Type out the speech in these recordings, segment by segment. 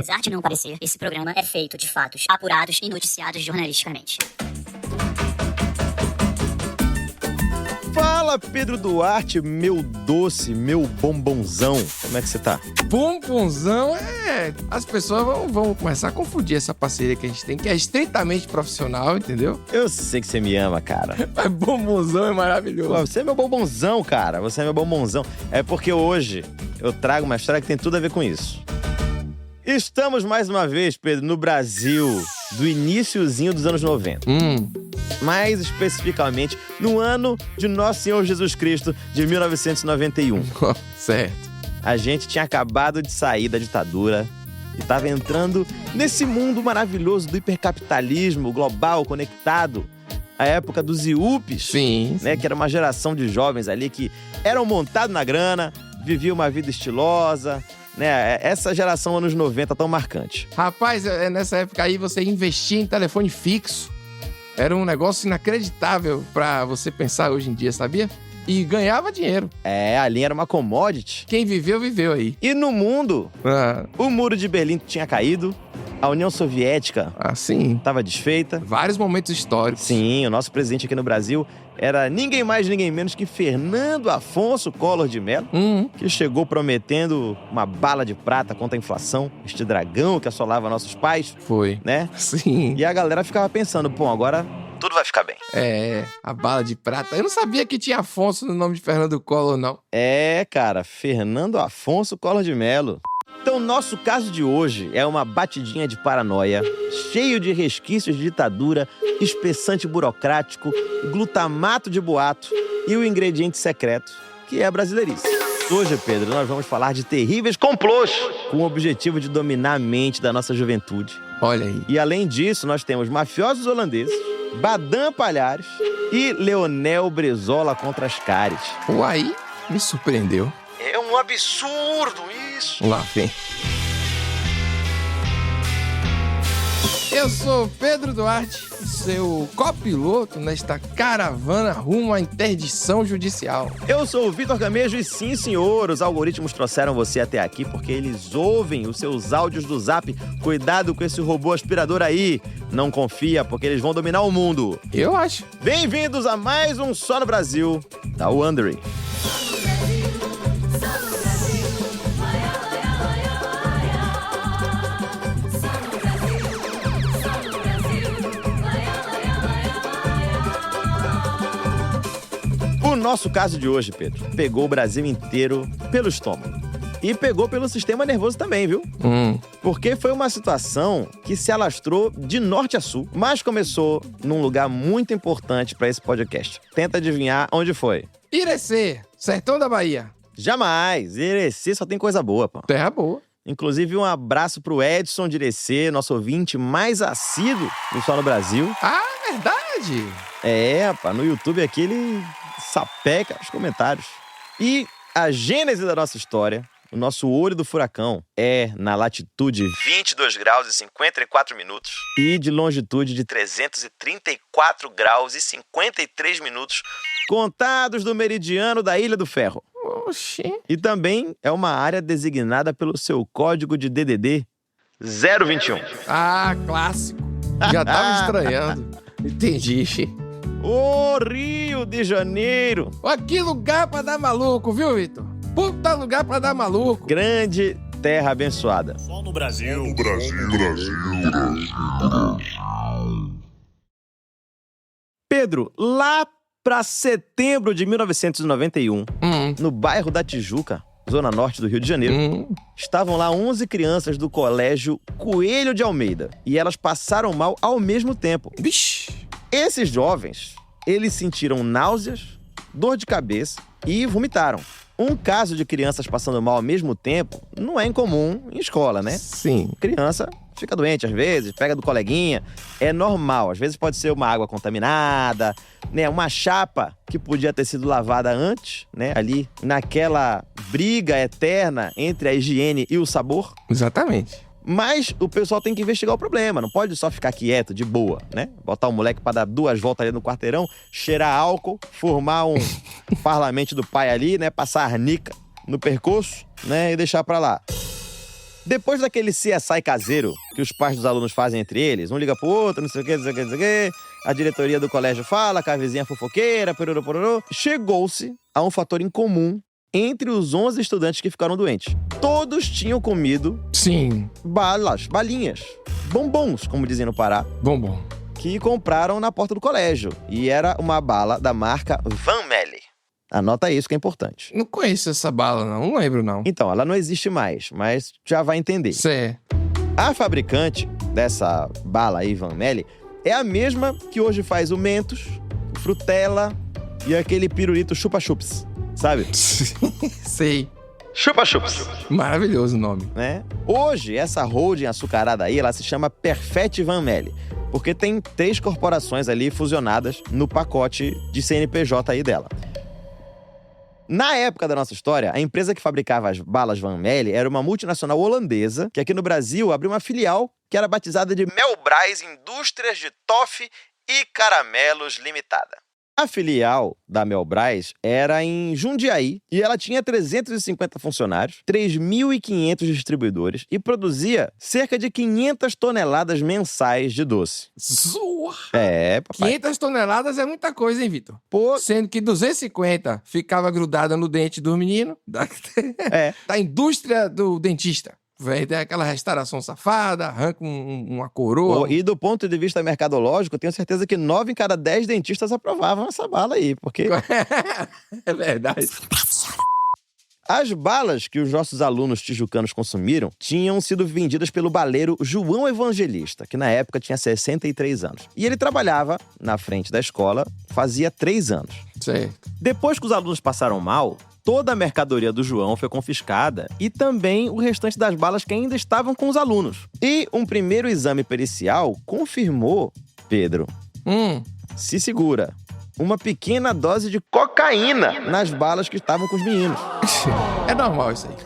Apesar de não parecer, esse programa é feito de fatos apurados e noticiados jornalisticamente. Fala, Pedro Duarte, meu doce, meu bombonzão. Como é que você tá? Bombonzão As pessoas vão começar a confundir essa parceria que a gente tem, que é estritamente profissional, entendeu? Eu sei que você me ama, cara. Mas bombonzão é maravilhoso. Pô, você é meu bombonzão, cara. Você é meu bombonzão. É porque hoje eu trago uma história que tem tudo a ver com isso. Estamos mais uma vez, Pedro, no Brasil do iniciozinho dos anos 90. Mais especificamente no ano de Nosso Senhor Jesus Cristo, de 1991. Certo. A gente tinha acabado de sair da ditadura e estava entrando nesse mundo maravilhoso do hipercapitalismo global, conectado. A época dos IUPs, Sim. né, que era uma geração de jovens ali que eram montados na grana, viviam uma vida estilosa, né? Essa geração anos 90 tão marcante. Rapaz, nessa época aí você investia em telefone fixo. Era um negócio inacreditável pra você pensar hoje em dia, sabia? E ganhava dinheiro. A linha era uma commodity. Quem viveu, viveu aí. E no mundo, o Muro de Berlim tinha caído, a União Soviética Sim. estava desfeita. Vários momentos históricos. Sim, o nosso presidente aqui no Brasil era ninguém mais, ninguém menos que Fernando Afonso Collor de Mello, que chegou prometendo uma bala de prata contra a inflação, este dragão que assolava nossos pais. Foi. Né? Sim. E a galera ficava pensando, agora tudo vai ficar bem. A bala de prata. Eu não sabia que tinha Afonso no nome de Fernando Collor, não. Cara, Fernando Afonso Collor de Mello. Então, nosso caso de hoje é uma batidinha de paranoia, cheio de resquícios de ditadura, espessante burocrático, glutamato de boato e o ingrediente secreto, que é a brasileirice. Hoje, Pedro, nós vamos falar de terríveis complôs com o objetivo de dominar a mente da nossa juventude. Olha aí. E além disso, nós temos mafiosos holandeses, Badam Palhares e Leonel Brizola contra as Cáries. Aí me surpreendeu. É um absurdo isso. Lá vem. Eu sou Pedro Duarte, seu copiloto nesta caravana rumo à interdição judicial. Eu sou o Vitor Camejo e sim, senhor, os algoritmos trouxeram você até aqui porque eles ouvem os seus áudios do Zap. Cuidado com esse robô aspirador aí. Não confia, porque eles vão dominar o mundo. Eu acho. Bem-vindos a mais um Só no Brasil, da Wondery. O nosso caso de hoje, Pedro, pegou o Brasil inteiro pelo estômago. E pegou pelo sistema nervoso também, viu? Porque foi uma situação que se alastrou de norte a sul, mas começou num lugar muito importante para esse podcast. Tenta adivinhar onde foi. Irecê, sertão da Bahia. Jamais! Irecê só tem coisa boa, pô. Terra boa. Inclusive, um abraço pro Edson de Irecê, nosso ouvinte mais assíduo do Só no Brasil. Verdade! Rapaz, no YouTube aqui ele sapeca os comentários. E a gênese da nossa história, o nosso olho do furacão, é na latitude 22 graus e 54 minutos e de longitude de 334 graus e 53 minutos, contados do meridiano da Ilha do Ferro. Oxi. E também é uma área designada pelo seu código de DDD 021. Clássico. Já tava estranhando. Entendi. Ô, Rio de Janeiro! Que lugar pra dar maluco, viu, Vitor? Puta lugar pra dar maluco. Grande terra abençoada. Só no Brasil. Pedro, lá pra setembro de 1991, no bairro da Tijuca, zona norte do Rio de Janeiro, estavam lá 11 crianças do colégio Coelho de Almeida. E elas passaram mal ao mesmo tempo. Vixe. Esses jovens, eles sentiram náuseas, dor de cabeça e vomitaram. Um caso de crianças passando mal ao mesmo tempo não é incomum em escola, né? Sim. Criança fica doente às vezes, pega do coleguinha. É normal. Às vezes pode ser uma água contaminada, né? Uma chapa que podia ter sido lavada antes, né? Ali, naquela briga eterna entre a higiene e o sabor. Exatamente. Mas o pessoal tem que investigar o problema, não pode só ficar quieto, de boa, né? Botar o moleque pra dar 2 voltas ali no quarteirão, cheirar álcool, formar um parlamento do pai ali, né? Passar arnica no percurso, né? E deixar pra lá. Depois daquele CSI caseiro que os pais dos alunos fazem entre eles, um liga pro outro, não sei o quê, não sei o quê, não sei o quê, a diretoria do colégio fala, com a vizinha fofoqueira, pororô, chegou-se a um fator em comum entre os 11 estudantes que ficaram doentes. Todos tinham comido Sim. balinhas, bombons, como dizem no Pará, Bom. que compraram na porta do colégio. E era uma bala da marca Van Melle. Anota isso que é importante. Não conheço essa bala, não lembro, não. Então, ela não existe mais, mas já vai entender. Cê. A fabricante dessa bala aí, Van Melle, é a mesma que hoje faz o Mentos, o Frutella e aquele pirulito chupa-chups, sabe? Sei. Chupa-chups. Maravilhoso o nome. Né? Hoje, essa holding açucarada aí, ela se chama Perfect Van Melle, porque tem 3 corporações ali fusionadas no pacote de CNPJ aí dela. Na época da nossa história, a empresa que fabricava as balas Van Melle era uma multinacional holandesa que aqui no Brasil abriu uma filial que era batizada de Melbrais Indústrias de Toffee e Caramelos Limitada. A filial da Melbrais era em Jundiaí e ela tinha 350 funcionários, 3.500 distribuidores e produzia cerca de 500 toneladas mensais de doce. Zoa! É, papai. 500 toneladas é muita coisa, hein, Vitor? Pô, Sendo que 250 ficava grudada no dente do menino, da indústria do dentista. Véi, tem aquela restauração safada, arranca uma coroa. e do ponto de vista mercadológico, tenho certeza que 9 em cada 10 dentistas aprovavam essa bala aí, porque É verdade. as balas que os nossos alunos tijucanos consumiram tinham sido vendidas pelo baleiro João Evangelista, que na época tinha 63 anos. E ele trabalhava na frente da escola fazia 3 anos. Certo. Depois que os alunos passaram mal, toda a mercadoria do João foi confiscada e também o restante das balas que ainda estavam com os alunos. E um primeiro exame pericial confirmou, Pedro, se segura, uma pequena dose de cocaína nas balas que estavam com os meninos. É normal isso aí.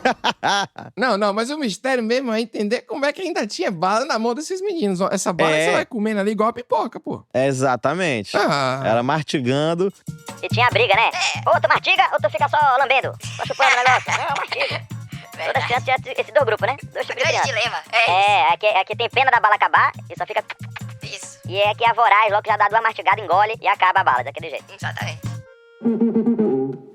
Não, mas o mistério mesmo é entender como é que ainda tinha bala na mão desses meninos. Essa bala que você vai comendo ali igual a pipoca, pô. Exatamente. Ela mastigando. E tinha briga, né? Ou tu mastiga ou tu fica só lambendo. Só chupando o negócio. Não, mastiga. Todas as crianças tinham esses 2 grupos, né? 2 tipos de Grande criança. dilema. É isso. Aqui tem pena da bala acabar e só fica... Isso. E aqui é a voraz, logo já dá 2 mastigadas, engole e acaba a bala, daquele jeito. Exatamente.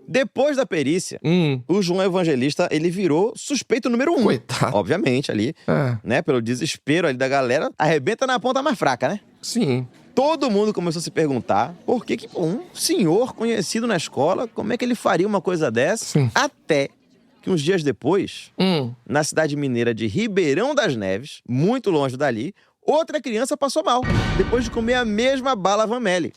Depois da perícia, o João Evangelista, ele virou suspeito número 1. Coitado. Obviamente, ali, né? Pelo desespero ali da galera, arrebenta na ponta mais fraca, né? Sim. Todo mundo começou a se perguntar por que um senhor conhecido na escola, como é que ele faria uma coisa dessa? Sim. Até que uns dias depois, na cidade mineira de Ribeirão das Neves, muito longe dali, outra criança passou mal, depois de comer a mesma bala Van Melle.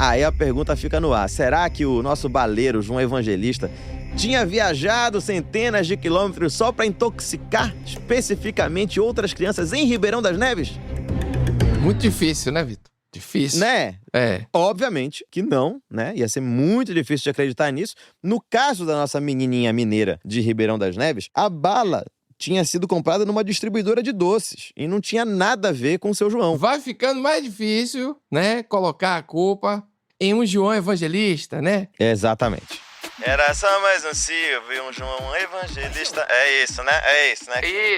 Aí a pergunta fica no ar, será que o nosso baleiro João Evangelista tinha viajado centenas de quilômetros só para intoxicar especificamente outras crianças em Ribeirão das Neves? Muito difícil, né, Vitor? Difícil. Né? É. Obviamente que não, né? Ia ser muito difícil de acreditar nisso. No caso da nossa menininha mineira de Ribeirão das Neves, a bala tinha sido comprada numa distribuidora de doces e não tinha nada a ver com o seu João. Vai ficando mais difícil, né, colocar a culpa em um João Evangelista, né? Exatamente. Era só mais um Silvio e um João Evangelista. É isso, né?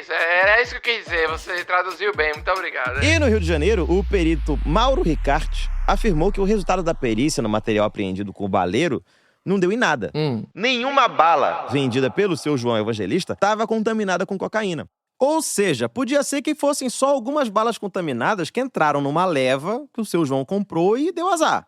Isso, era isso que eu quis dizer. Você traduziu bem, muito obrigado. E no Rio de Janeiro, o perito Mauro Ricarte afirmou que o resultado da perícia no material apreendido com o baleiro não deu em nada. Nenhuma bala vendida pelo seu João Evangelista estava contaminada com cocaína. Ou seja, podia ser que fossem só algumas balas contaminadas que entraram numa leva que o seu João comprou e deu azar.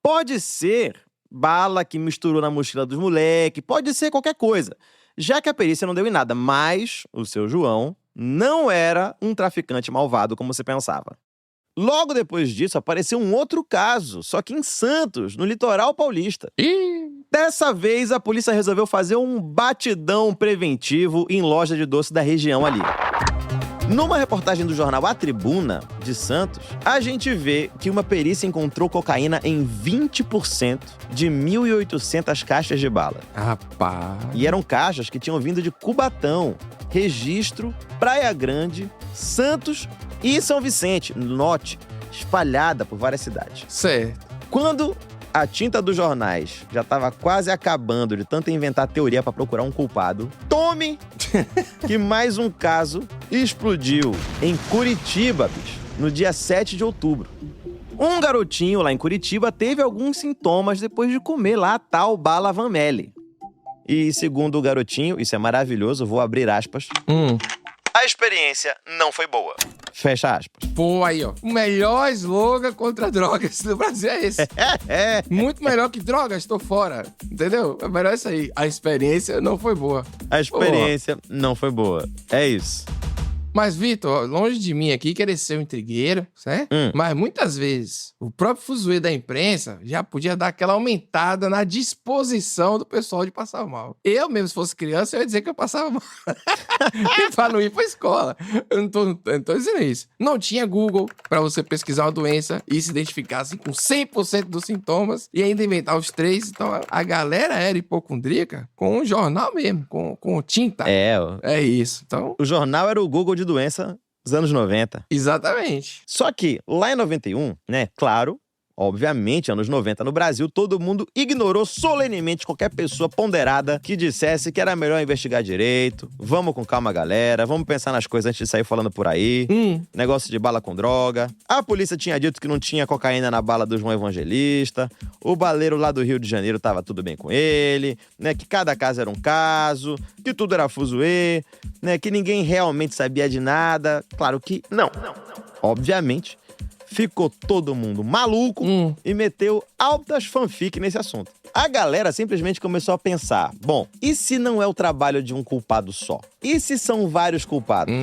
Pode ser bala que misturou na mochila dos moleques, pode ser qualquer coisa. Já que a perícia não deu em nada, mas o seu João não era um traficante malvado como você pensava. Logo depois disso, apareceu um outro caso, só que em Santos, no litoral paulista. Dessa vez, a polícia resolveu fazer um batidão preventivo em loja de doce da região ali. Numa reportagem do jornal A Tribuna, de Santos, a gente vê que uma perícia encontrou cocaína em 20% de 1.800 caixas de bala. Rapaz. E eram caixas que tinham vindo de Cubatão, Registro, Praia Grande, Santos e São Vicente, no norte, espalhada por várias cidades. Certo. Quando A tinta dos jornais já tava quase acabando de tanto inventar teoria pra procurar um culpado. Tome que mais um caso explodiu em Curitiba, bicho, no dia 7 de outubro. Um garotinho lá em Curitiba teve alguns sintomas depois de comer lá a tal bala Van Melle. E segundo o garotinho, isso é maravilhoso, vou abrir aspas. A experiência não foi boa. Fecha aspas. Pô, aí, ó. O melhor slogan contra drogas do Brasil é esse. Muito melhor que drogas, tô fora. Entendeu? É melhor isso aí. A experiência não foi boa. A experiência não foi boa. É isso. Mas, Vitor, longe de mim aqui querer ser um intrigueiro, certo? Mas muitas vezes o próprio fuzuê da imprensa já podia dar aquela aumentada na disposição do pessoal de passar mal. Eu mesmo, se fosse criança, eu ia dizer que eu passava mal. Pra não ir pra escola. Eu não tô dizendo isso. Não tinha Google pra você pesquisar uma doença e se identificar assim, com 100% dos sintomas e ainda inventar os 3. Então, a galera era hipocondríaca com o jornal mesmo, com tinta. É isso. Então, o jornal era o Google de doença dos anos 90. Exatamente. Só que lá em 91, né, claro, obviamente, anos 90 no Brasil, todo mundo ignorou solenemente qualquer pessoa ponderada que dissesse que era melhor investigar direito, vamos com calma, galera, vamos pensar nas coisas antes de sair falando por aí, negócio de bala com droga. A polícia tinha dito que não tinha cocaína na bala do João Evangelista, o baleiro lá do Rio de Janeiro tava tudo bem com ele, né, que cada caso era um caso, que tudo era fuzuê, né, que ninguém realmente sabia de nada. Claro que não. Obviamente, ficou todo mundo maluco e meteu altas fanfic nesse assunto. A galera simplesmente começou a pensar, bom, e se não é o trabalho de um culpado só? E se são vários culpados?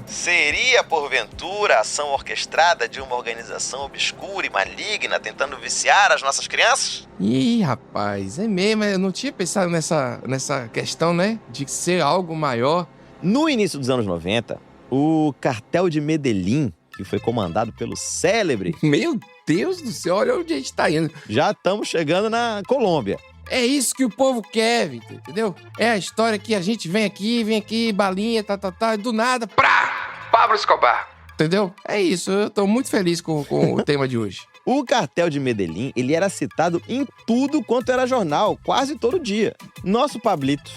Seria, porventura, a ação orquestrada de uma organização obscura e maligna tentando viciar as nossas crianças? Ih, rapaz, é mesmo, eu não tinha pensado nessa questão, né, de ser algo maior. No início dos anos 90, o cartel de Medellín, que foi comandado pelo célebre... Meu Deus do céu, olha onde a gente tá indo. Já estamos chegando na Colômbia. É isso que o povo quer, Vitor, entendeu? É a história que a gente vem aqui, balinha, e do nada, Pablo Escobar. Entendeu? É isso, eu tô muito feliz com o tema de hoje. O cartel de Medellín, ele era citado em tudo quanto era jornal, quase todo dia. Nosso Pablito...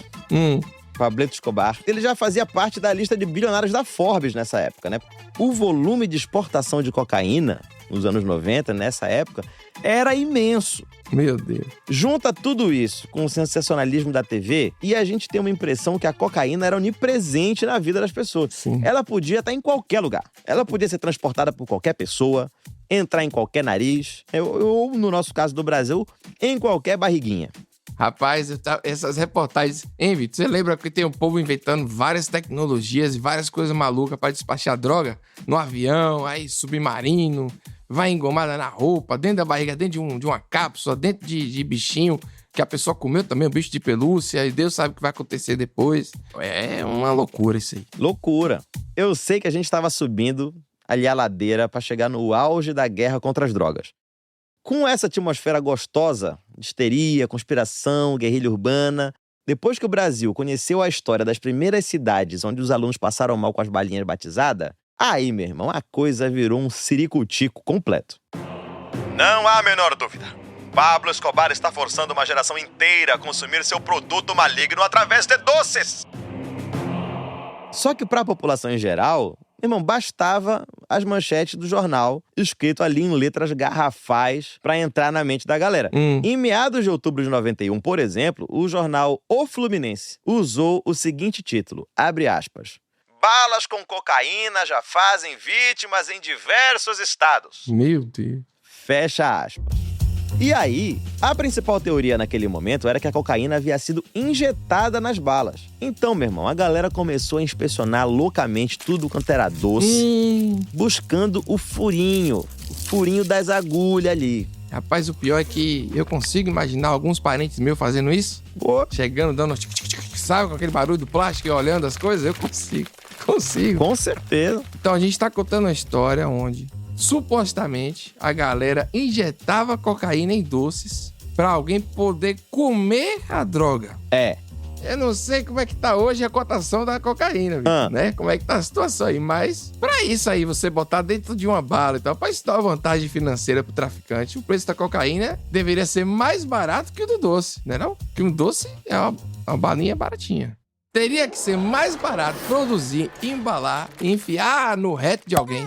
Pablito Escobar, ele já fazia parte da lista de bilionários da Forbes nessa época, né? O volume de exportação de cocaína nos anos 90, nessa época, era imenso. Meu Deus. Junta tudo isso com o sensacionalismo da TV e a gente tem uma impressão que a cocaína era onipresente na vida das pessoas. Sim. Ela podia estar em qualquer lugar. Ela podia ser transportada por qualquer pessoa, entrar em qualquer nariz, ou, no nosso caso do Brasil, em qualquer barriguinha. Rapaz, essas reportagens... Hein, Vitor? Você lembra que tem um povo inventando várias tecnologias e várias coisas malucas pra despachar droga? No avião, aí submarino, vai engomada na roupa, dentro da barriga, dentro de uma cápsula, dentro de bichinho que a pessoa comeu também, um bicho de pelúcia, e Deus sabe o que vai acontecer depois. É uma loucura isso aí. Loucura. Eu sei que a gente tava subindo ali a ladeira pra chegar no auge da guerra contra as drogas. Com essa atmosfera gostosa, histeria, conspiração, guerrilha urbana, depois que o Brasil conheceu a história das primeiras cidades onde os alunos passaram mal com as balinhas batizadas, aí, meu irmão, a coisa virou um ciricutico completo. Não há a menor dúvida. Pablo Escobar está forçando uma geração inteira a consumir seu produto maligno através de doces. Só que para a população em geral... Irmão, bastava as manchetes do jornal escrito ali em letras garrafais pra entrar na mente da galera. Em meados de outubro de 91, por exemplo, o jornal O Fluminense usou o seguinte título, abre aspas. Balas com cocaína já fazem vítimas em diversos estados. Meu Deus. Fecha aspas. E aí, a principal teoria naquele momento era que a cocaína havia sido injetada nas balas. Então, meu irmão, a galera começou a inspecionar loucamente tudo quanto era doce, buscando o furinho das agulhas ali. Rapaz, o pior é que eu consigo imaginar alguns parentes meus fazendo isso. Chegando, dando... Sabe, com aquele barulho do plástico e olhando as coisas? Eu consigo. Com certeza. Então, a gente tá contando uma história onde... supostamente, a galera injetava cocaína em doces pra alguém poder comer a droga. Eu não sei como é que tá hoje a cotação da cocaína, Vitor, né? Como é que tá a situação aí. Mas, pra isso aí, você botar dentro de uma bala e tal, pra isso dar uma vantagem financeira pro traficante, o preço da cocaína deveria ser mais barato que o do doce, né não? Porque um doce é uma balinha baratinha. Teria que ser mais barato produzir, embalar, enfiar no reto de alguém,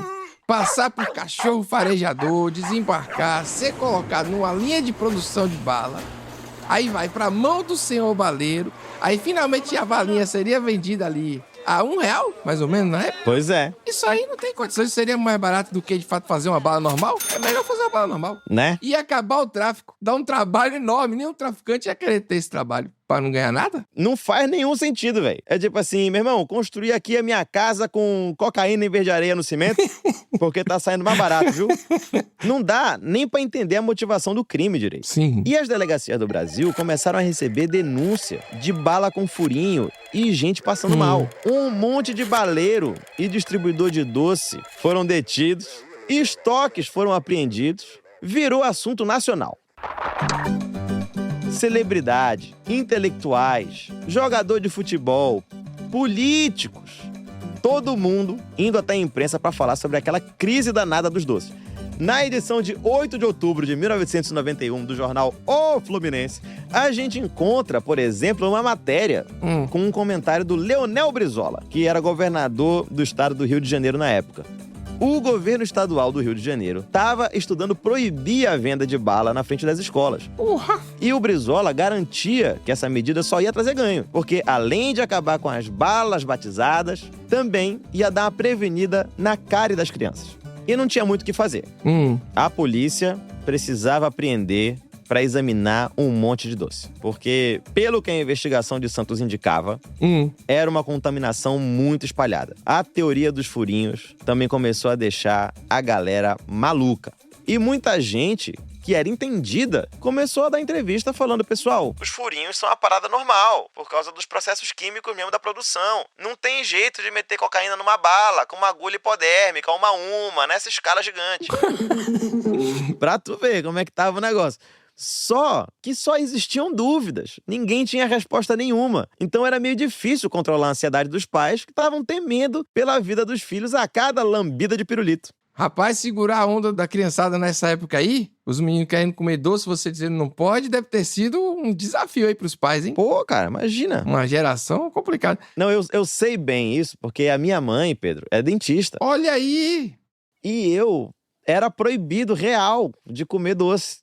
passar por cachorro farejador, desembarcar, ser colocado numa linha de produção de bala, aí vai pra mão do senhor baleiro, aí finalmente a balinha seria vendida ali a R$1, mais ou menos, na época. Pois é. Isso aí não tem condições, isso seria mais barato do que, de fato, fazer uma bala normal. É melhor fazer uma bala normal. Né? E acabar o tráfico, dá um trabalho enorme, nenhum traficante ia querer ter esse trabalho pra não ganhar nada. Não faz nenhum sentido, velho. É tipo assim, meu irmão, construir aqui a minha casa com cocaína em vez de areia no cimento, porque tá saindo mais barato, viu? Não dá nem pra entender a motivação do crime direito. Sim. E as delegacias do Brasil começaram a receber denúncia de bala com furinho e gente passando mal. Um monte de baleiro e distribuidor de doce foram detidos, estoques foram apreendidos, virou assunto nacional. Celebridade, intelectuais, jogador de futebol, políticos, todo mundo indo até a imprensa para falar sobre aquela crise danada dos doces. Na edição de 8 de outubro de 1991 do jornal O Fluminense, a gente encontra, por exemplo, uma matéria com um comentário do Leonel Brizola, que era governador do estado do Rio de Janeiro na época. O governo estadual do Rio de Janeiro estava estudando proibir a venda de bala na frente das escolas. E o Brizola garantia que essa medida só ia trazer ganho, porque além de acabar com as balas batizadas, também ia dar uma prevenida na cárie das crianças. E não tinha muito o que fazer. A polícia precisava apreender para examinar um monte de doce. Porque, pelo que a investigação de Santos indicava, era uma contaminação muito espalhada. A teoria dos furinhos também começou a deixar a galera maluca. E muita gente que era entendida, começou a dar entrevista falando, pessoal, os furinhos são uma parada normal, por causa dos processos químicos mesmo da produção. Não tem jeito de meter cocaína numa bala, com uma agulha hipodérmica, uma, nessa escala gigante. Pra tu ver como é que tava o negócio. Só existiam dúvidas. Ninguém tinha resposta nenhuma. Então era meio difícil controlar a ansiedade dos pais que estavam temendo pela vida dos filhos a cada lambida de pirulito. Rapaz, segurar a onda da criançada nessa época aí, os meninos querendo comer doce, você dizendo não pode, deve ter sido um desafio aí pros pais, hein? Pô, cara, imagina. Uma geração complicada. Não, eu sei bem isso, porque a minha mãe, Pedro, é dentista. Olha aí! E eu era proibido real de comer doce.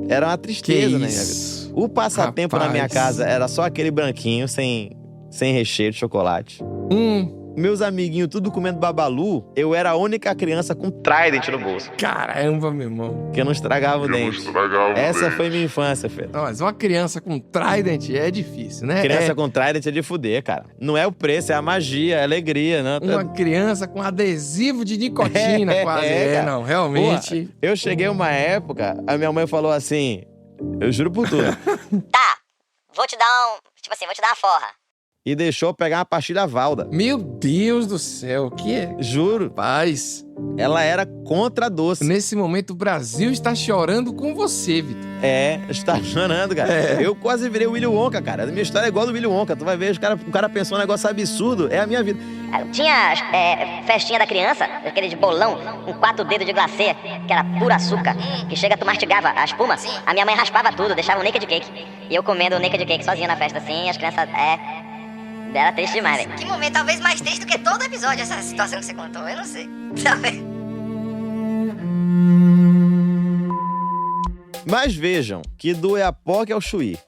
Era uma tristeza, né, minha vida? O passatempo na minha casa era só aquele branquinho, sem recheio de chocolate. Meus amiguinhos tudo comendo babalu, eu era a única criança com Trident no bolso. Caramba, meu irmão. Que eu não estragava o dente. Essa foi minha infância, Pedro. Não, mas uma criança com Trident é difícil, né? Criança com Trident é de fuder, cara. Não é o preço, é a magia, é a alegria, né? Uma criança com adesivo de nicotina, quase. Não, realmente. Porra, eu cheguei uma época, a minha mãe falou assim, eu juro por tudo. Tá, vou te dar uma forra. E deixou eu pegar uma pastilha Valda. Meu Deus do céu, o que é? Juro. Paz. Ela era contra doce. Nesse momento, o Brasil está chorando com você, Vitor. Está chorando, cara. Eu quase virei o Willy Wonka, cara. A minha história é igual a do Willy Wonka. Tu vai ver, o cara pensou um negócio absurdo. É a minha vida. Tinha festinha da criança, aquele de bolão, com 4 dedos de glacê, que era puro açúcar, que chega, tu mastigava a espuma. A minha mãe raspava tudo, deixava um naked cake. E eu comendo o naked cake sozinha na festa, assim, as crianças... Era triste demais, velho. Que momento, talvez mais triste do que todo episódio, essa situação que você contou, eu não sei. Mas vejam que do Oiapoque ao Chuí,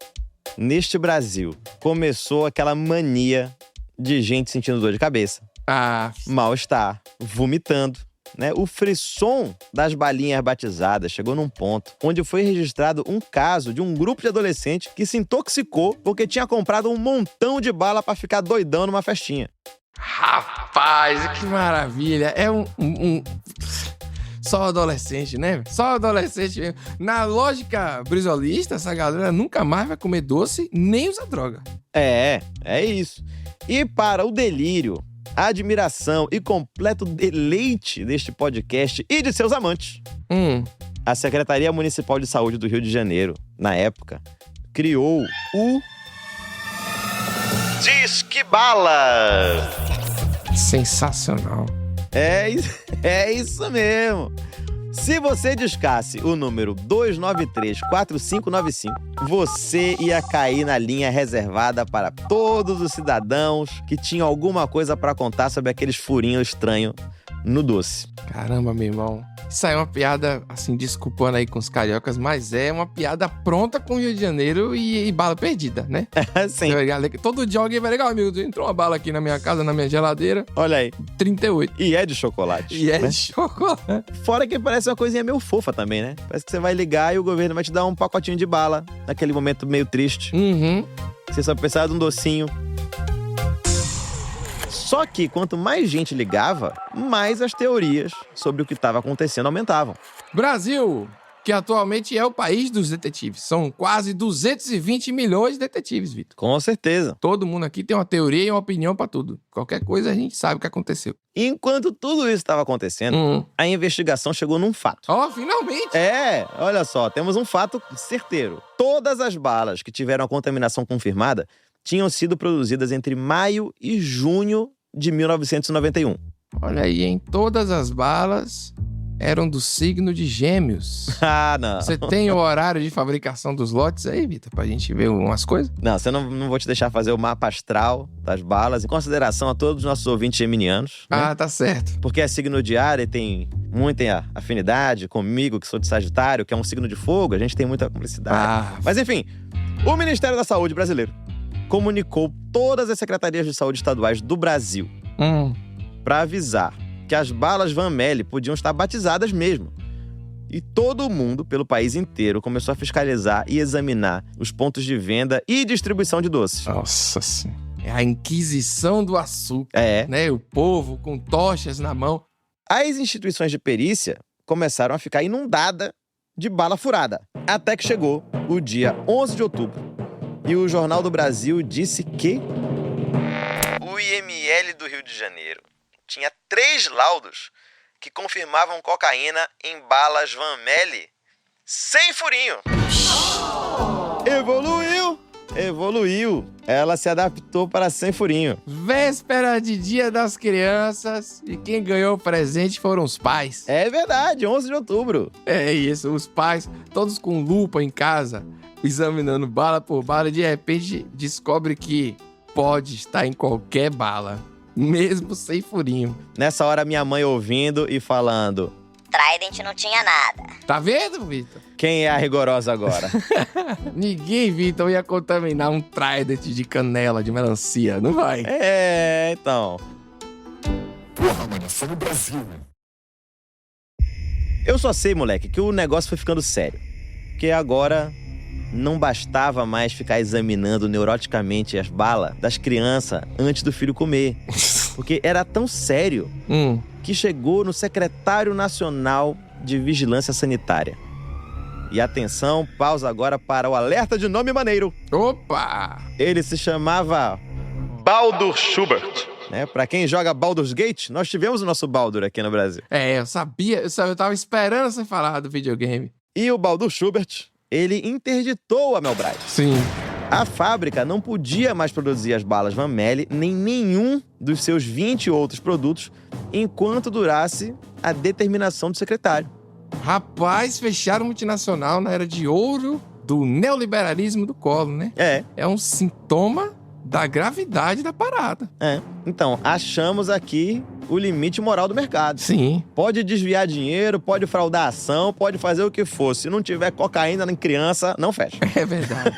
neste Brasil, começou aquela mania de gente sentindo dor de cabeça, mal-estar, vomitando, né? O frisson das balinhas batizadas chegou num ponto onde foi registrado um caso de um grupo de adolescentes que se intoxicou porque tinha comprado um montão de bala pra ficar doidão numa festinha. Rapaz, que maravilha! É só adolescente, né? Só adolescente mesmo. Na lógica brizolista, essa galera nunca mais vai comer doce nem usar droga. É isso. E para o delírio, a admiração e completo deleite deste podcast e de seus amantes, a Secretaria Municipal de Saúde do Rio de Janeiro, na época, criou o Disque Bala! Sensacional. É isso mesmo. Se você discasse o número 2934595, você ia cair na linha reservada para todos os cidadãos que tinham alguma coisa para contar sobre aqueles furinhos estranhos no doce. Caramba, meu irmão. Isso aí é uma piada, assim, desculpando aí com os cariocas, mas é uma piada pronta com o Rio de Janeiro e bala perdida, né? Sim. Todo dia alguém vai ligar, amigo, entrou uma bala aqui na minha casa, na minha geladeira. Olha aí. 38. E é de chocolate. E é né? de chocolate. Fora que parece uma coisinha meio fofa também, né? Parece que você vai ligar e o governo vai te dar um pacotinho de bala naquele momento meio triste. Uhum. Você só precisava de um docinho. Só que quanto mais gente ligava, mais as teorias sobre o que estava acontecendo aumentavam. Brasil, que atualmente é o país dos detetives. São quase 220 milhões de detetives, Vitor. Com certeza. Todo mundo aqui tem uma teoria e uma opinião pra tudo. Qualquer coisa a gente sabe o que aconteceu. Enquanto tudo isso estava acontecendo, a investigação chegou num fato. Ó, finalmente! Olha só, temos um fato certeiro. Todas as balas que tiveram a contaminação confirmada tinham sido produzidas entre maio e junho de 1991. Olha aí, hein? Todas as balas eram do signo de Gêmeos. Ah, não. Você tem o horário de fabricação dos lotes aí, Vitor, pra gente ver umas coisas? Não, não vou te deixar fazer o mapa astral das balas, em consideração a todos os nossos ouvintes geminianos. Né? Ah, tá certo. Porque é signo de ar e tem muita afinidade comigo, que sou de Sagitário, que é um signo de fogo, a gente tem muita cumplicidade. Mas enfim, o Ministério da Saúde brasileiro comunicou todas as secretarias de saúde estaduais do Brasil para avisar que as balas Van Melle podiam estar batizadas mesmo. E todo mundo, pelo país inteiro, começou a fiscalizar e examinar os pontos de venda e distribuição de doces. Nossa Senhora. É a Inquisição do Açúcar. Né? O povo com tochas na mão. As instituições de perícia começaram a ficar inundadas de bala furada. Até que chegou o dia 11 de outubro. E o Jornal do Brasil disse que o IML do Rio de Janeiro tinha 3 laudos que confirmavam cocaína em balas Van Melle sem furinho. Evoluiu. Ela se adaptou para sem furinho. Véspera de Dia das Crianças e quem ganhou o presente foram os pais. É verdade, 11 de outubro. É isso, os pais, todos com lupa em casa, examinando bala por bala, e de repente descobre que pode estar em qualquer bala, mesmo sem furinho. Nessa hora, minha mãe ouvindo e falando: Trident não tinha nada. Tá vendo, Vitor? Quem é a rigorosa agora? Ninguém, Vitor, ia contaminar um Trident de canela, de melancia, não vai? Então. Porra, mano, só no Brasil. Eu só sei, moleque, que o negócio foi ficando sério. Porque agora não bastava mais ficar examinando neuroticamente as balas das crianças antes do filho comer. Porque era tão sério que chegou no Secretário Nacional de Vigilância Sanitária. E atenção, pausa agora para o alerta de nome maneiro. Opa! Ele se chamava Baldur Schubert. Né? Pra quem joga Baldur's Gate, nós tivemos o nosso Baldur aqui no Brasil. Eu sabia, eu tava esperando você falar do videogame. E o Baldur Schubert, ele interditou a Melbras. Sim. A fábrica não podia mais produzir as balas Van Melle, nem nenhum dos seus 20 outros produtos, enquanto durasse a determinação do secretário. Rapaz, fecharam multinacional na era de ouro do neoliberalismo do Collor, né? É um sintoma da gravidade da parada. Então, achamos aqui o limite moral do mercado. Sim. Pode desviar dinheiro, pode fraudar ação, pode fazer o que for. Se não tiver cocaína em criança, não fecha. É verdade.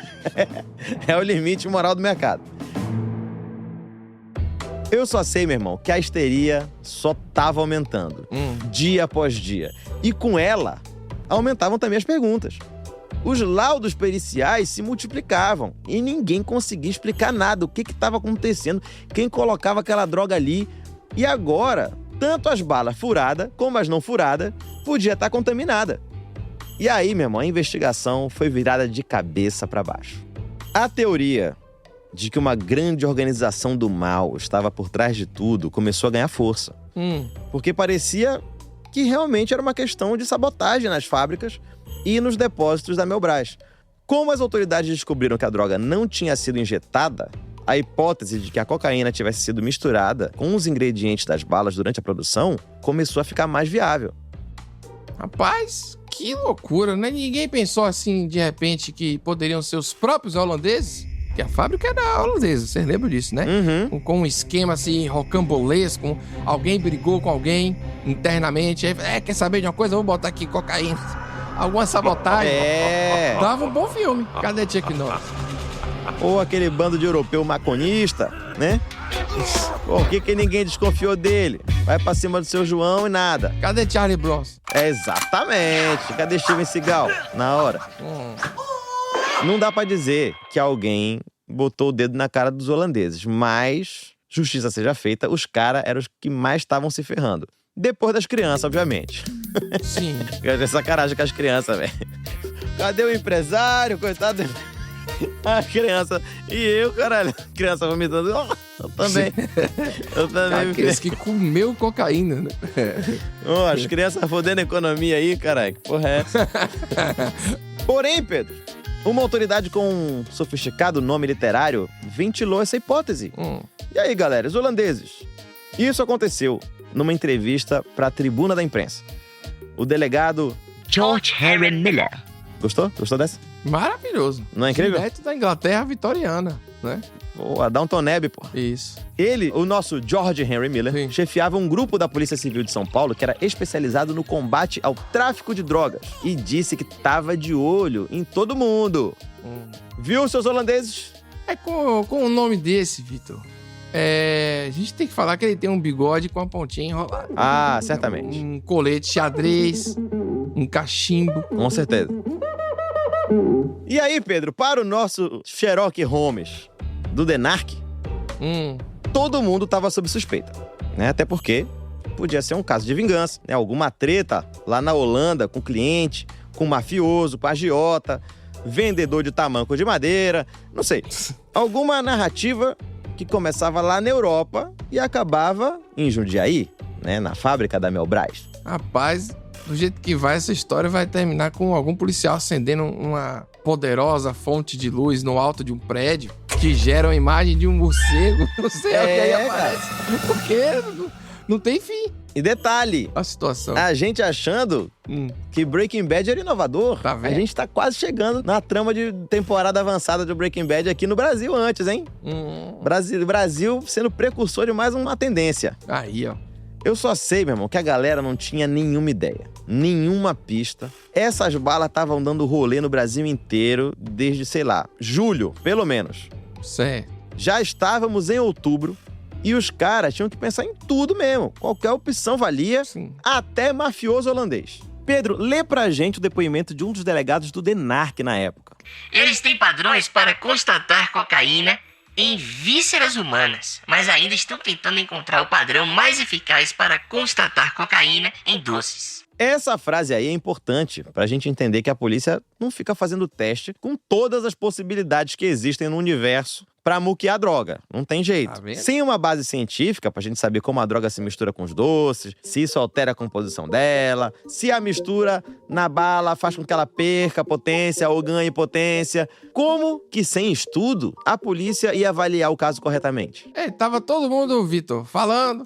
É o limite moral do mercado. Eu só sei, meu irmão, que a histeria só tava aumentando, dia após dia. E com ela, aumentavam também as perguntas. Os laudos periciais se multiplicavam e ninguém conseguia explicar nada, o que estava acontecendo, quem colocava aquela droga ali. E agora, tanto as balas furadas como as não furadas podia estar contaminada. E aí, meu irmão, a investigação foi virada de cabeça para baixo. A teoria de que uma grande organização do mal estava por trás de tudo começou a ganhar força. Porque parecia que realmente era uma questão de sabotagem nas fábricas e nos depósitos da Melbras. Como as autoridades descobriram que a droga não tinha sido injetada, a hipótese de que a cocaína tivesse sido misturada com os ingredientes das balas durante a produção começou a ficar mais viável. Rapaz, que loucura, né? Ninguém pensou assim, de repente, que poderiam ser os próprios holandeses? Que a fábrica era holandesa, vocês lembram disso, né? Uhum. Com um esquema assim, rocambolesco, alguém brigou com alguém internamente, aí, quer saber de uma coisa? Vou botar aqui cocaína. Alguma sabotagem. Dava um bom filme. Cadê Chuck Norris? Ou aquele bando de europeu maconista, né? Por que ninguém desconfiou dele? Vai pra cima do seu João e nada. Cadê Charlie Bronson? Exatamente. Cadê Steven Seagal? Na hora. Não dá pra dizer que alguém botou o dedo na cara dos holandeses, mas, justiça seja feita, os caras eram os que mais estavam se ferrando. Depois das crianças, obviamente. Sim. É sacanagem com as crianças, velho. Cadê o empresário, coitado? A criança. E eu, caralho. Criança vomitando. Eu também. Eu também. Aqueles que comeu cocaína, né? As crianças fodendo a economia aí, caralho. Que porra é essa? Porém, Pedro, uma autoridade com um sofisticado nome literário ventilou essa hipótese. E aí, galera, os holandeses? Isso aconteceu numa entrevista para a Tribuna da Imprensa. O delegado George Henry Miller. Gostou? Gostou dessa? Maravilhoso. Não é incrível? Direto da Inglaterra vitoriana, né? Pô, Downton Abbey, pô. Isso. Ele, o nosso George Henry Miller, Sim. chefiava um grupo da Polícia Civil de São Paulo que era especializado no combate ao tráfico de drogas e disse que tava de olho em todo mundo. Viu, seus holandeses? Com um nome desse, Vitor, a gente tem que falar que ele tem um bigode com a pontinha enrolada. Ah, certamente. Um colete xadrez, um cachimbo. Com certeza. E aí, Pedro, para o nosso Sherlock Holmes do Denark, todo mundo estava sob suspeita, né? Até porque podia ser um caso de vingança, né? Alguma treta lá na Holanda com cliente, com mafioso, com agiota, vendedor de tamanco de madeira, não sei. Alguma narrativa que começava lá na Europa e acabava em Jundiaí, né? Na fábrica da Mel Brás. Rapaz, do jeito que vai, essa história vai terminar com algum policial acendendo uma poderosa fonte de luz no alto de um prédio que gera a imagem de um morcego. Não sei o que aí aparece. Porque não tem fim E detalhe, a situação. a gente achando que Breaking Bad era inovador. Tá vendo? A gente tá quase chegando na trama de temporada avançada do Breaking Bad aqui no Brasil antes, hein? Brasil sendo precursor de mais uma tendência. Aí, ó. Eu só sei, meu irmão, que a galera não tinha nenhuma ideia, nenhuma pista. Essas balas estavam dando rolê no Brasil inteiro desde, sei lá, julho, pelo menos. Certo. Já estávamos em outubro e os caras tinham que pensar em tudo mesmo. Qualquer opção valia, Sim. até mafioso holandês. Pedro, lê pra gente o depoimento de um dos delegados do Denark na época. Eles têm padrões para constatar cocaína em vísceras humanas, mas ainda estão tentando encontrar o padrão mais eficaz para constatar cocaína em doces. Essa frase aí é importante pra gente entender que a polícia não fica fazendo teste com todas as possibilidades que existem no universo pra muquear a droga. Não tem jeito. Tá vendo? Sem uma base científica pra gente saber como a droga se mistura com os doces, se isso altera a composição dela, se a mistura na bala faz com que ela perca potência ou ganhe potência. Como que sem estudo a polícia ia avaliar o caso corretamente? Tava todo mundo, Vitor, falando,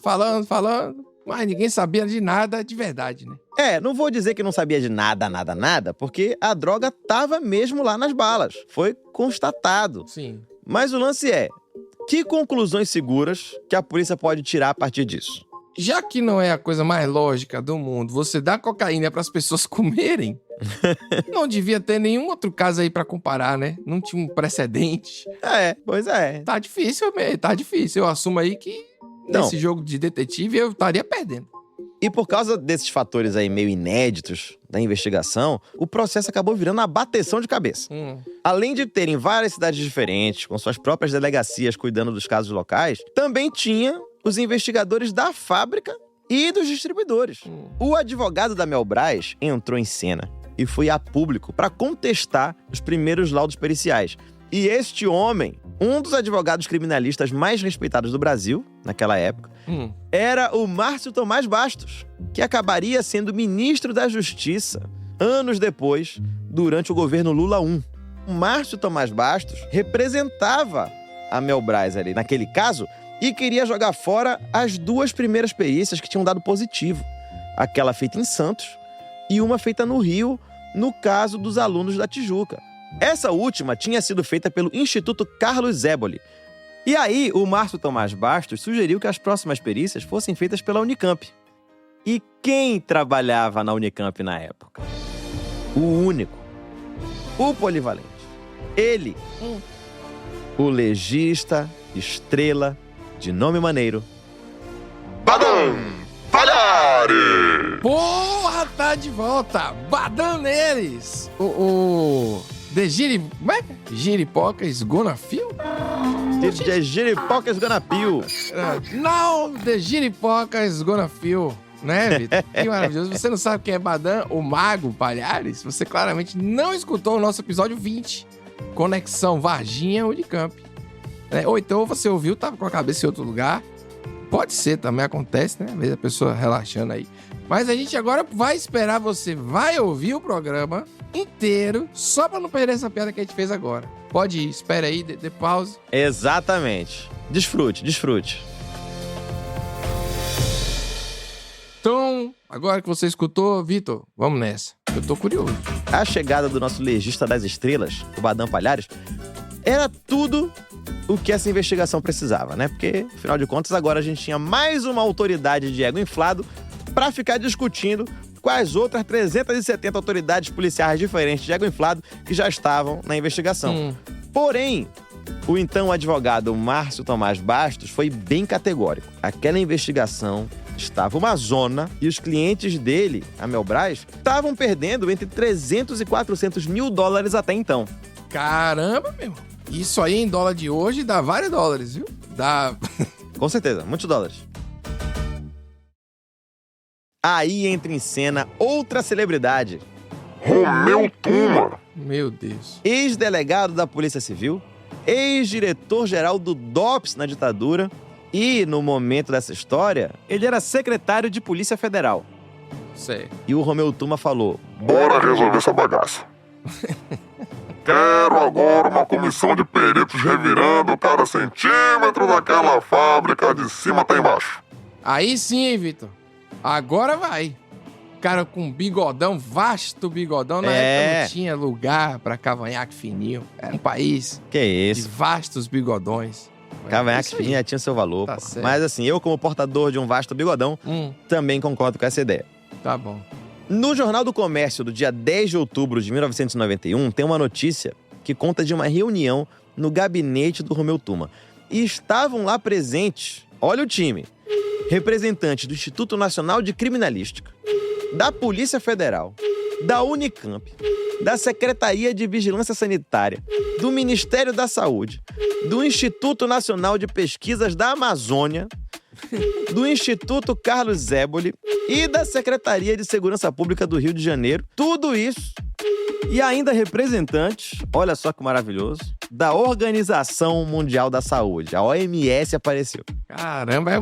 mas ninguém sabia de nada de verdade, né? Não vou dizer que não sabia de nada, porque a droga tava mesmo lá nas balas. Foi constatado. Sim. Mas o lance é, que conclusões seguras que a polícia pode tirar a partir disso? Já que não é a coisa mais lógica do mundo, você dá cocaína pras pessoas comerem, não devia ter nenhum outro caso aí pra comparar, né? Não tinha um precedente. Pois é. Tá difícil mesmo, tá difícil. Eu assumo aí que nesse jogo de detetive eu estaria perdendo. E por causa desses fatores aí meio inéditos da investigação, o processo acabou virando uma bateção de cabeça. Além de terem várias cidades diferentes, com suas próprias delegacias cuidando dos casos locais, também tinha os investigadores da fábrica e dos distribuidores. O advogado da Mel Brás entrou em cena e foi a público para contestar os primeiros laudos periciais. E este homem, um dos advogados criminalistas mais respeitados do Brasil, naquela época, era o Márcio Tomás Bastos, que acabaria sendo ministro da Justiça anos depois, durante o governo Lula I. O Márcio Tomás Bastos representava a Melbras ali, naquele caso, e queria jogar fora as 2 primeiras perícias que tinham dado positivo. Aquela feita em Santos e uma feita no Rio, no caso dos alunos da Tijuca. Essa última tinha sido feita pelo Instituto Carlos Zéboli. E aí, o Márcio Tomás Bastos sugeriu que as próximas perícias fossem feitas pela Unicamp. E quem trabalhava na Unicamp na época? O único. O polivalente. Ele. O legista, estrela, de nome maneiro. Badam Palhares! Porra, tá de volta! Badam neles! O The Como é? Giripocas Gonna Feel? The Giripocas Gonna Feel. Não, The Giripocas Gonna Feel. Né, Vitor? Que maravilhoso. Você não sabe quem é Badam, o Mago Palhares? Você claramente não escutou o nosso episódio 20. Conexão Varginha Unicamp. Ou então você ouviu, tava com a cabeça em outro lugar. Pode ser, também acontece, né? Às vezes a pessoa relaxando aí. Mas a gente agora vai esperar você, vai ouvir o programa inteiro, só pra não perder essa piada que a gente fez agora. Pode ir, espera aí, dê pause. Exatamente. Desfrute, desfrute. Então, agora que você escutou, Vitor, vamos nessa. Eu tô curioso. A chegada do nosso legista das estrelas, o Badam Palhares, era tudo o que essa investigação precisava, né? Porque, afinal de contas, agora a gente tinha mais uma autoridade de ego inflado para ficar discutindo com as outras 370 autoridades policiais diferentes de ego inflado que já estavam na investigação. Porém, o então advogado Márcio Tomás Bastos foi bem categórico. Aquela investigação estava uma zona e os clientes dele, a Melbras, estavam perdendo entre 300 e 400 mil dólares até então. Caramba, meu. Isso aí em dólar de hoje dá vários dólares, viu? Dá... Com certeza, muitos dólares. Aí entra em cena outra celebridade. Romeu Tuma. Meu Deus. Ex-delegado da Polícia Civil, ex-diretor-geral do DOPS na ditadura e, no momento dessa história, ele era secretário de Polícia Federal. Sei. E o Romeu Tuma falou: Bora resolver essa bagaça. Quero agora uma comissão de peritos revirando cada centímetro daquela fábrica de cima até embaixo. Aí sim, Vitor. Agora vai. Cara com bigodão, vasto bigodão. Na época não tinha lugar pra cavanhaque fininho. Era um país que de isso? vastos bigodões. Cavanhaque fininho tinha seu valor, Tá pô. certo. Mas assim, eu como portador de um vasto bigodão, também concordo com essa ideia. Tá bom. No Jornal do Comércio, do dia 10 de outubro de 1991, tem uma notícia que conta de uma reunião no gabinete do Romeu Tuma. E estavam lá presentes, olha o time, representantes do Instituto Nacional de Criminalística, da Polícia Federal, da Unicamp, da Secretaria de Vigilância Sanitária, do Ministério da Saúde, do Instituto Nacional de Pesquisas da Amazônia, do Instituto Carlos Zéboli e da Secretaria de Segurança Pública do Rio de Janeiro. Tudo isso. E ainda representantes, olha só que maravilhoso, da Organização Mundial da Saúde. A OMS apareceu. Caramba, é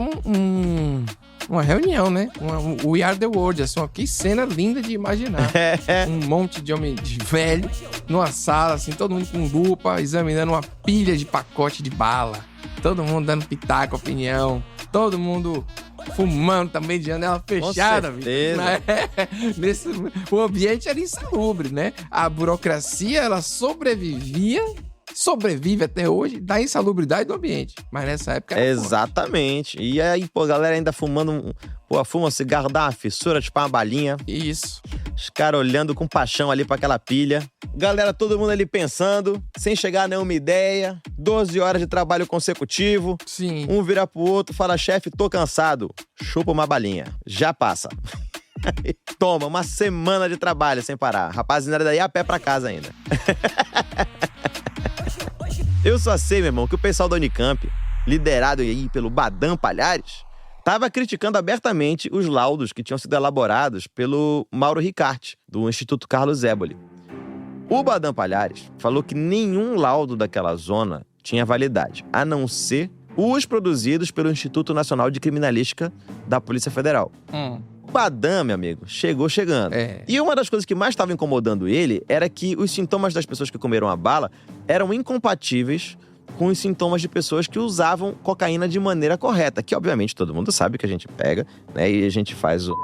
uma reunião, né? We Are The World, assim, que cena linda de imaginar. Um monte de homem de velho numa sala, assim, todo mundo com lupa, examinando uma pilha de pacote de bala. Todo mundo dando pitaco, opinião. Todo mundo fumando também de janela fechada. Com certeza. O ambiente era insalubre, né? A burocracia, ela sobrevive até hoje da insalubridade do ambiente. Mas nessa época era Exatamente. E aí, pô, a galera ainda fumando, fuma um cigarro, dá uma fissura, tipo uma balinha. Isso. Os caras olhando com paixão ali pra aquela pilha. Galera, todo mundo ali pensando, sem chegar a nenhuma ideia. 12 horas de trabalho consecutivo. Sim. Um vira pro outro, fala: chefe, tô cansado. Chupa uma balinha. Já passa. Toma, uma semana de trabalho sem parar. Rapaziada, daí a pé pra casa ainda. Eu só sei, meu irmão, que o pessoal da Unicamp, liderado aí pelo Badam Palhares, estava criticando abertamente os laudos que tinham sido elaborados pelo Mauro Ricarte, do Instituto Carlos Zéboli. O Badam Palhares falou que nenhum laudo daquela zona tinha validade, a não ser os produzidos pelo Instituto Nacional de Criminalística da Polícia Federal. O Badam, meu amigo, chegou chegando. E uma das coisas que mais estava incomodando ele era que os sintomas das pessoas que comeram a bala eram incompatíveis com os sintomas de pessoas que usavam cocaína de maneira correta, que obviamente todo mundo sabe que a gente pega, né, e a gente faz o...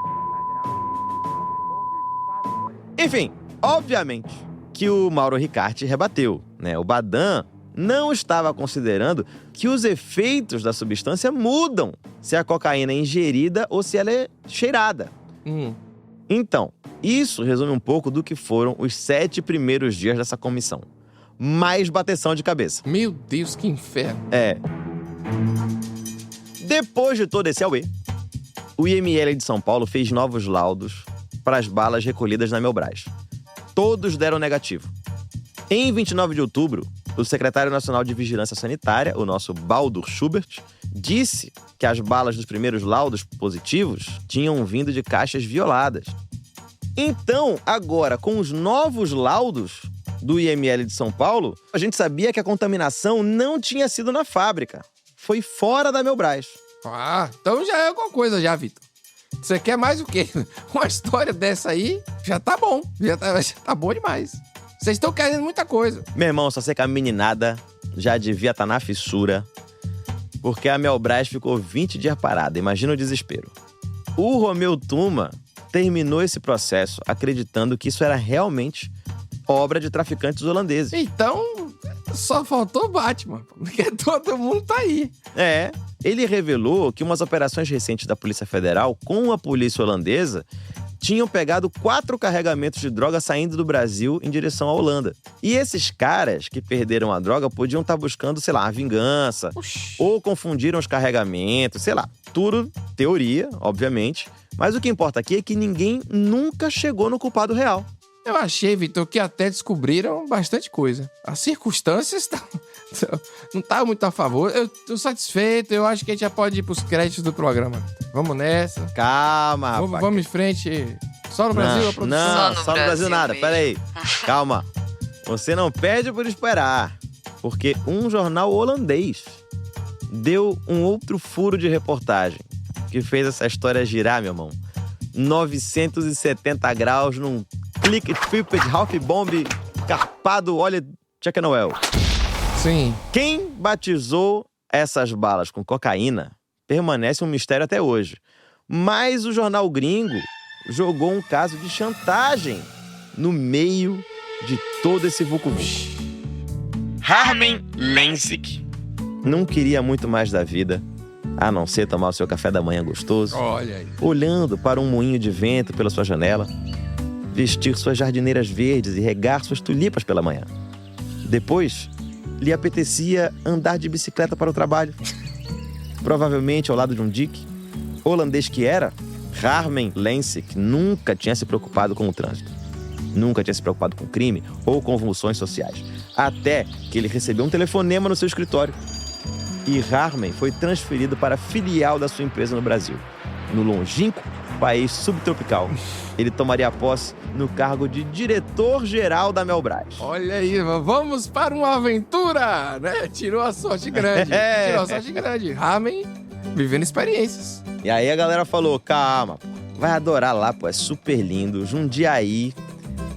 Enfim, obviamente que o Mauro Ricarte rebateu, né? O Badan não estava considerando que os efeitos da substância mudam se a cocaína é ingerida ou se ela é cheirada. Então, isso resume um pouco do que foram os 7 primeiros dias dessa comissão. Mais bateção de cabeça. Meu Deus, que inferno. Depois de todo esse auê, o IML de São Paulo fez novos laudos para as balas recolhidas na Melbras. Todos deram negativo. Em 29 de outubro, o secretário nacional de Vigilância Sanitária, o nosso Baldur Schubert, disse que as balas dos primeiros laudos positivos tinham vindo de caixas violadas. Então, agora, com os novos laudos do IML de São Paulo, a gente sabia que a contaminação não tinha sido na fábrica. Foi fora da Melbras. Então já é alguma coisa já, Vitor. Você quer mais o quê? Uma história dessa aí já tá bom. Já tá bom demais. Vocês estão querendo muita coisa. Meu irmão, só sei que a meninada já devia estar na fissura, porque a Melbras ficou 20 dias parada. Imagina o desespero. O Romeu Tuma terminou esse processo acreditando que isso era realmente obra de traficantes holandeses. Então, só faltou o Batman, porque todo mundo tá aí. Ele revelou que umas operações recentes da Polícia Federal com a polícia holandesa tinham pegado 4 carregamentos de droga saindo do Brasil em direção à Holanda. E esses caras que perderam a droga podiam estar buscando, sei lá, a vingança, ou confundiram os carregamentos, sei lá. Tudo teoria, obviamente. Mas o que importa aqui é que ninguém nunca chegou no culpado real. Eu achei, Vitor, que até descobriram bastante coisa. As circunstâncias não estavam muito a favor. Eu tô satisfeito, eu acho que a gente já pode ir pros créditos do programa. Vamos nessa. Calma, rapaz. Vamos em frente. Só no Brasil, a produção? Não, só no Brasil nada. Pera aí. Calma. Você não pede por esperar. Porque um jornal holandês deu um outro furo de reportagem que fez essa história girar, meu irmão. 970 graus num clique tripped half bomb carpado, olha, Chuck Noel. Sim. Quem batizou essas balas com cocaína permanece um mistério até hoje. Mas o jornal gringo jogou um caso de chantagem no meio de todo esse vucu-vucu. Harmen Lensik Não queria muito mais da vida, a não ser tomar o seu café da manhã gostoso, Olha aí. olhando para um moinho de vento pela sua janela, vestir suas jardineiras verdes e regar suas tulipas pela manhã. Depois, lhe apetecia andar de bicicleta para o trabalho. Provavelmente ao lado de um dique. Holandês que era, Harmen Lensik nunca tinha se preocupado com o trânsito. Nunca tinha se preocupado com crime ou convulsões sociais. Até que ele recebeu um telefonema no seu escritório. E Harmen foi transferido para a filial da sua empresa no Brasil. No longínquo país subtropical. Ele tomaria posse no cargo de diretor-geral da Melbras. Olha aí, vamos para uma aventura, né? Tirou a sorte grande. Tirou a sorte grande. Ramen vivendo experiências. E aí a galera falou, calma, pô, vai adorar lá, pô, é super lindo. Jundiaí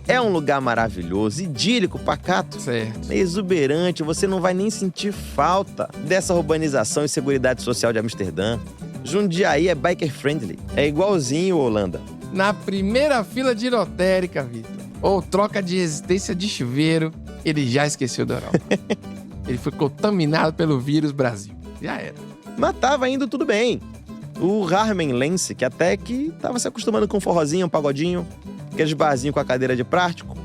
é um lugar maravilhoso, idílico, pacato, Certo. exuberante, você não vai nem sentir falta dessa urbanização e seguridade social de Amsterdã. Jundiaí é biker friendly, é igualzinho Holanda. Na primeira fila de lotérica, Vitor, ou troca de existência de chuveiro, ele já esqueceu da Europa. Ele foi contaminado pelo vírus Brasil. Já era. Mas tava indo tudo bem. O Harmen Lensik até que tava se acostumando com um forrozinho, um pagodinho, aqueles barzinhos com a cadeira de plástico,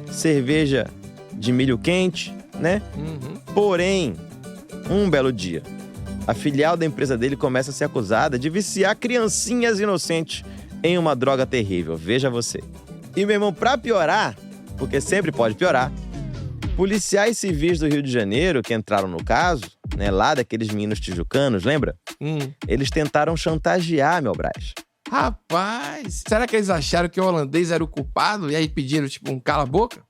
cerveja de milho quente, né? Porém, um belo dia, a filial da empresa dele começa a ser acusada de viciar criancinhas inocentes em uma droga terrível, veja você. E, meu irmão, pra piorar, porque sempre pode piorar, policiais civis do Rio de Janeiro que entraram no caso, né, lá daqueles meninos tijucanos, lembra? Eles tentaram chantagear a Melbras. Rapaz, será que eles acharam que o holandês era o culpado e aí pediram, tipo, um cala-boca?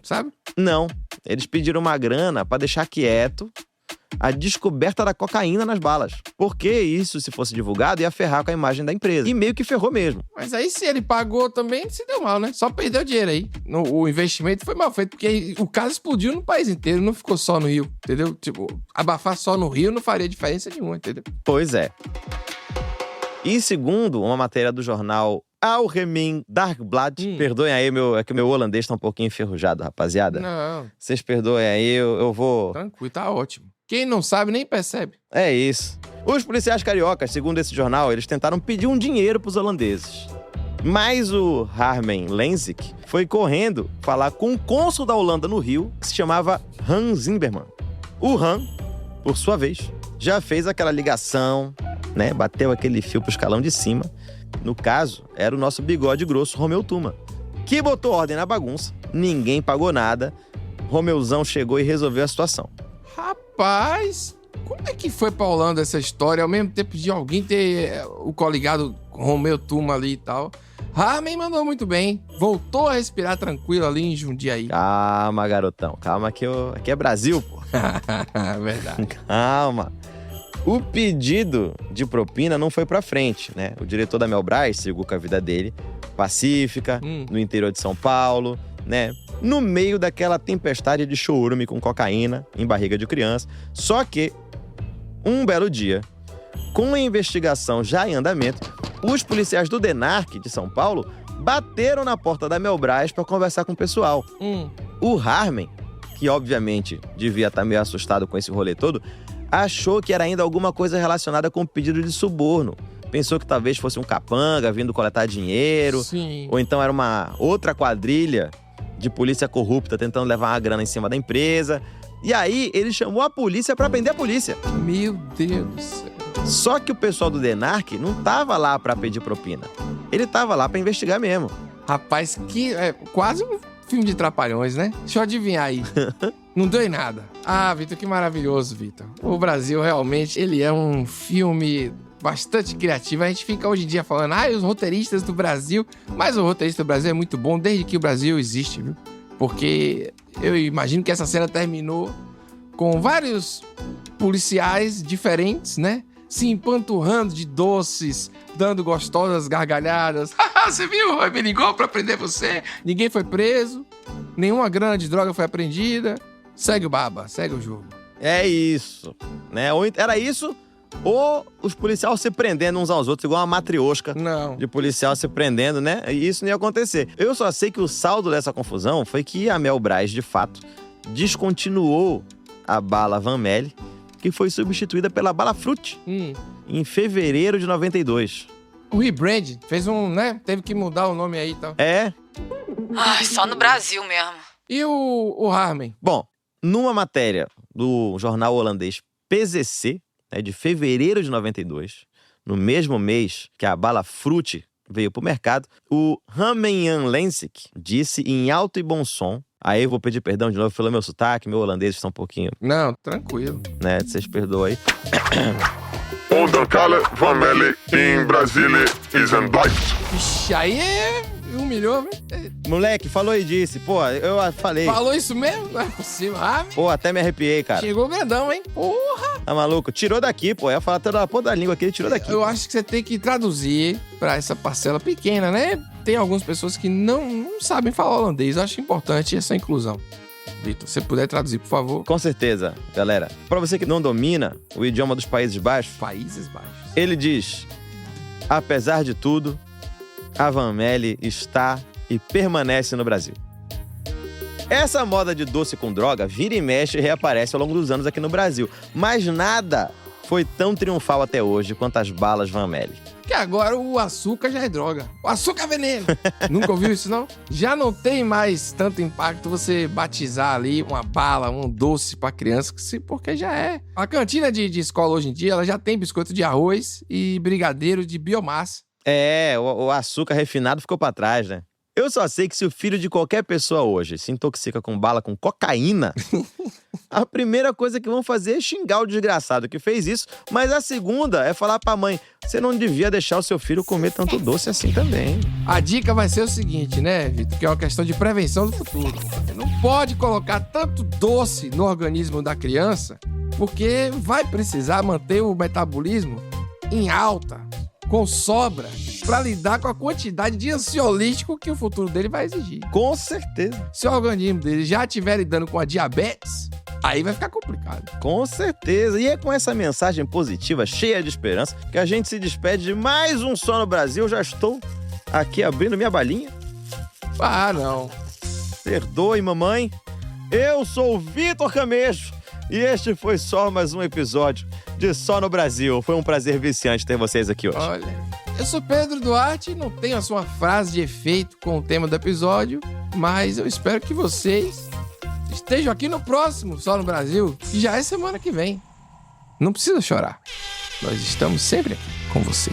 Sabe? Não, eles pediram uma grana pra deixar quieto, a descoberta da cocaína nas balas. Porque isso, se fosse divulgado, ia ferrar com a imagem da empresa. E meio que ferrou mesmo. Mas aí, se ele pagou também, se deu mal, né? Só perdeu dinheiro aí. O investimento foi mal feito, porque o caso explodiu no país inteiro, não ficou só no Rio, entendeu? Tipo, abafar só no Rio não faria diferença nenhuma, entendeu? Pois é. E segundo uma matéria do jornal Algemeen Dagblad, perdoem aí, é que o meu holandês tá um pouquinho enferrujado, rapaziada. Não. Vocês perdoem aí, eu vou... Tranquilo, tá ótimo. Quem não sabe nem percebe. É isso. Os policiais cariocas, segundo esse jornal, eles tentaram pedir um dinheiro pros holandeses. Mas o Harmen Lensink foi correndo falar com o cônsul da Holanda no Rio, que se chamava Han Zimmerman. O Han, por sua vez, já fez aquela ligação, né? Bateu aquele fio pro escalão de cima. No caso, era o nosso bigode grosso, Romeu Tuma, que botou ordem na bagunça, ninguém pagou nada, Romeuzão chegou e resolveu a situação. Rapaz, como é que foi pra Holanda essa história, ao mesmo tempo de alguém ter o coligado com Romeu Tuma ali e tal? Harmen mandou muito bem, voltou a respirar tranquilo ali em Jundiaí. Calma, garotão, calma que aqui é Brasil, pô. Verdade. Calma. O pedido de propina não foi pra frente, né? O diretor da Melbras seguiu com a vida dele, pacífica, no interior de São Paulo, né? No meio daquela tempestade de chorume com cocaína em barriga de criança. Só que, um belo dia, com a investigação já em andamento, os policiais do DENARC de São Paulo bateram na porta da Melbras pra conversar com o pessoal. O Harmen, que obviamente devia estar meio assustado com esse rolê todo, achou que era ainda alguma coisa relacionada com o pedido de suborno. Pensou que talvez fosse um capanga vindo coletar dinheiro. Sim. Ou então era uma outra quadrilha de polícia corrupta tentando levar uma grana em cima da empresa. E aí ele chamou a polícia pra prender a polícia. Meu Deus do céu. Só que o pessoal do DENARC não tava lá pra pedir propina. Ele tava lá pra investigar mesmo. Rapaz, que é quase um filme de Trapalhões, né? Deixa eu adivinhar aí. Não deu em nada. Ah, Vitor, que maravilhoso, Vitor. O Brasil realmente, ele é um filme bastante criativo. A gente fica hoje em dia falando, os roteiristas do Brasil. Mas o roteirista do Brasil é muito bom desde que o Brasil existe, viu? Porque eu imagino que essa cena terminou com vários policiais diferentes, né? Se empanturrando de doces, dando gostosas gargalhadas. Você viu? Me ligou pra prender você. Ninguém foi preso. Nenhuma grana de droga foi apreendida. Segue o baba, segue o jogo. É isso, né? Ou era isso, ou os policiais se prendendo uns aos outros, igual uma matriosca de policial se prendendo, né? E isso não ia acontecer. Eu só sei que o saldo dessa confusão foi que a Melbras, de fato, descontinuou a bala Van Melle, que foi substituída pela bala Frutti, em fevereiro de 92. O rebrand fez né? Teve que mudar o nome aí e tal. É. Ai, só no Brasil mesmo. E o Harmen? Bom, numa matéria do jornal holandês PZC, né, de fevereiro de 92, no mesmo mês que a bala Frutti veio pro mercado, o Harmen Lensink disse em alto e bom som, aí eu vou pedir perdão de novo pelo meu sotaque, meu holandês está um pouquinho... Não, tranquilo. Né, vocês perdoam aí. Ondankale Van Melle in Brasile is and blijft. Ixi, aí humilhou, velho. Moleque, falou e disse. Pô, eu falei. Falou isso mesmo? Não é possível. Pô, até me arrepiei, cara. Chegou grandão, hein? Porra! Tá maluco? Tirou daqui, pô. Eu ia falar toda a ponta da língua aqui, ele tirou daqui. Eu acho que você tem que traduzir pra essa parcela pequena, né? Tem algumas pessoas que não sabem falar holandês. Eu acho importante essa inclusão. Vitor, se você puder traduzir, por favor. Com certeza, galera. Pra você que não domina o idioma dos Países Baixos... Países Baixos. Ele diz... Apesar de tudo, a Van Melle está e permanece no Brasil. Essa moda de doce com droga vira e mexe e reaparece ao longo dos anos aqui no Brasil. Mas nada foi tão triunfal até hoje quanto as balas Van Melle. Que agora o açúcar já é droga. O açúcar é veneno. Nunca ouviu isso, não? Já não tem mais tanto impacto você batizar ali uma bala, um doce pra criança, porque já é. A cantina de escola hoje em dia, ela já tem biscoito de arroz e brigadeiro de biomassa. É, o açúcar refinado ficou pra trás, né? Eu só sei que se o filho de qualquer pessoa hoje se intoxica com bala com cocaína, a primeira coisa que vão fazer é xingar o desgraçado que fez isso, mas a segunda é falar pra mãe, você não devia deixar o seu filho comer tanto doce assim também. A dica vai ser o seguinte, né, Vitor? Que é uma questão de prevenção do futuro. Você não pode colocar tanto doce no organismo da criança porque vai precisar manter o metabolismo em alta, com sobra, para lidar com a quantidade de ansiolítico que o futuro dele vai exigir. Com certeza. Se o organismo dele já estiver lidando com a diabetes, aí vai ficar complicado. Com certeza. E é com essa mensagem positiva, cheia de esperança, que a gente se despede de mais um Só no Brasil. Eu já estou aqui abrindo minha balinha. Ah, não. Perdoe, mamãe. Eu sou o Vitor Camejo e este foi só mais um episódio de Só no Brasil. Foi um prazer viciante ter vocês aqui hoje. Olha, eu sou Pedro Duarte, não tenho a sua frase de efeito com o tema do episódio, mas eu espero que vocês estejam aqui no próximo Só no Brasil, que já é semana que vem. Não precisa chorar. Nós estamos sempre aqui com você.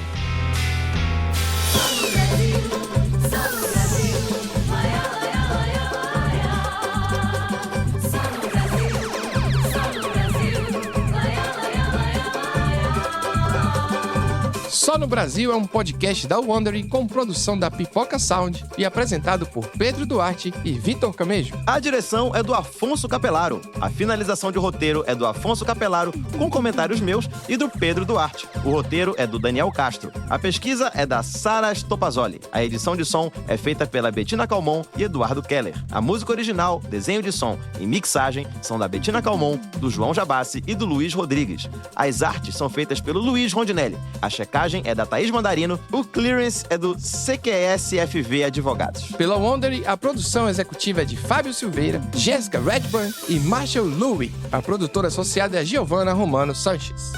Só no Brasil é um podcast da Wondery com produção da Pipoca Sound e apresentado por Pedro Duarte e Vitor Camejo. A direção é do Afonso Capelaro. A finalização de roteiro é do Afonso Capelaro, com comentários meus e do Pedro Duarte. O roteiro é do Daniel Castro. A pesquisa é da Sara Stopazoli. A edição de som é feita pela Bettina Calmon e Eduardo Keller. A música original, desenho de som e mixagem são da Bettina Calmon, do João Jabassi e do Luiz Rodrigues. As artes são feitas pelo Luiz Rondinelli. A checagem é da Thaís Mandarino. O clearance é do CQSFV Advogados. Pela Wondery, a produção executiva é de Fábio Silveira, Jéssica Redburn e Marshall Louie. A produtora associada é Giovanna Romano Sanches.